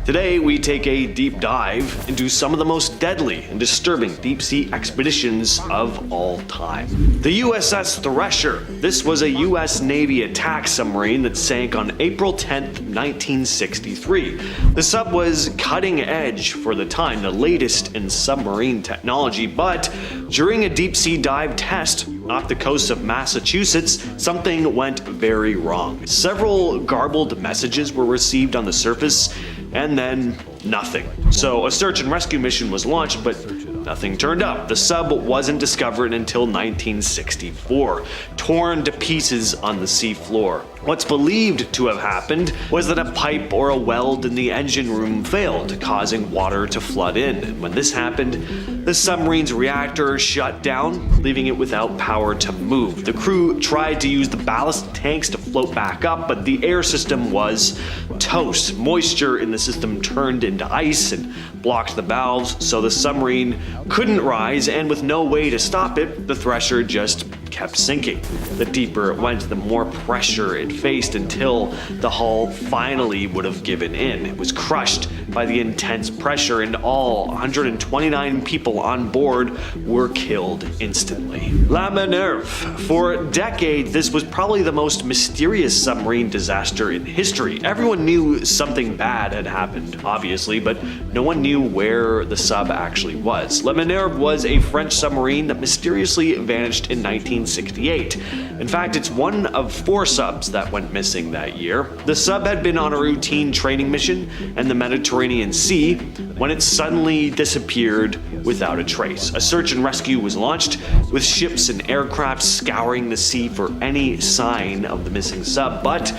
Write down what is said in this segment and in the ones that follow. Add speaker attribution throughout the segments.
Speaker 1: Today, we take a deep dive into some of the most deadly and disturbing deep-sea expeditions of all time. The USS Thresher. This was a US Navy attack submarine that sank on April 10th, 1963. The sub was cutting edge for the time, the latest in submarine technology, but during a deep-sea dive test off the coast of Massachusetts, something went very wrong. Several garbled messages were received on the surface, and then nothing. So a search and rescue mission was launched, but nothing turned up. The sub wasn't discovered until 1964, torn to pieces on the sea floor. What's believed to have happened was that a pipe or a weld in the engine room failed, causing water to flood in. And when this happened, the submarine's reactor shut down, leaving it without power to move. The crew tried to use the ballast tanks to float back up, but the air system was toast. Moisture in the system turned into ice and blocked the valves, so the submarine couldn't rise, and with no way to stop it, the Thresher just kept sinking. The deeper it went, the more pressure it faced until the hull finally would have given in. It was crushed by the intense pressure, and all 129 people on board were killed instantly. La Minerve. For decades, this was probably the most mysterious submarine disaster in history. Everyone knew something bad had happened, obviously, but no one knew where the sub actually was. La Minerve was a French submarine that mysteriously vanished in 1968. In fact, it's one of 4 subs that went missing that year. The sub had been on a routine training mission in the Mediterranean Sea when it suddenly disappeared without a trace. A search and rescue was launched, with ships and aircraft scouring the sea for any sign of the missing sub, but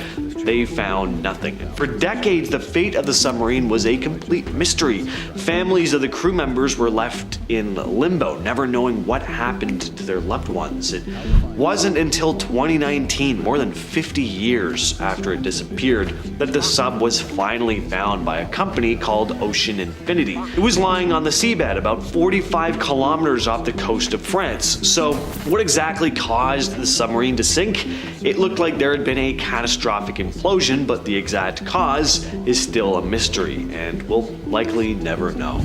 Speaker 1: they found nothing. For decades, the fate of the submarine was a complete mystery. Families of the crew members were left in limbo, never knowing what happened to their loved ones. It wasn't until 2019, more than 50 years after it disappeared, that the sub was finally found by a company called Ocean Infinity. It was lying on the seabed about 45 kilometers off the coast of France. So what exactly caused the submarine to sink? It looked like there had been a catastrophic implosion, but the exact cause is still a mystery, and we'll likely never know.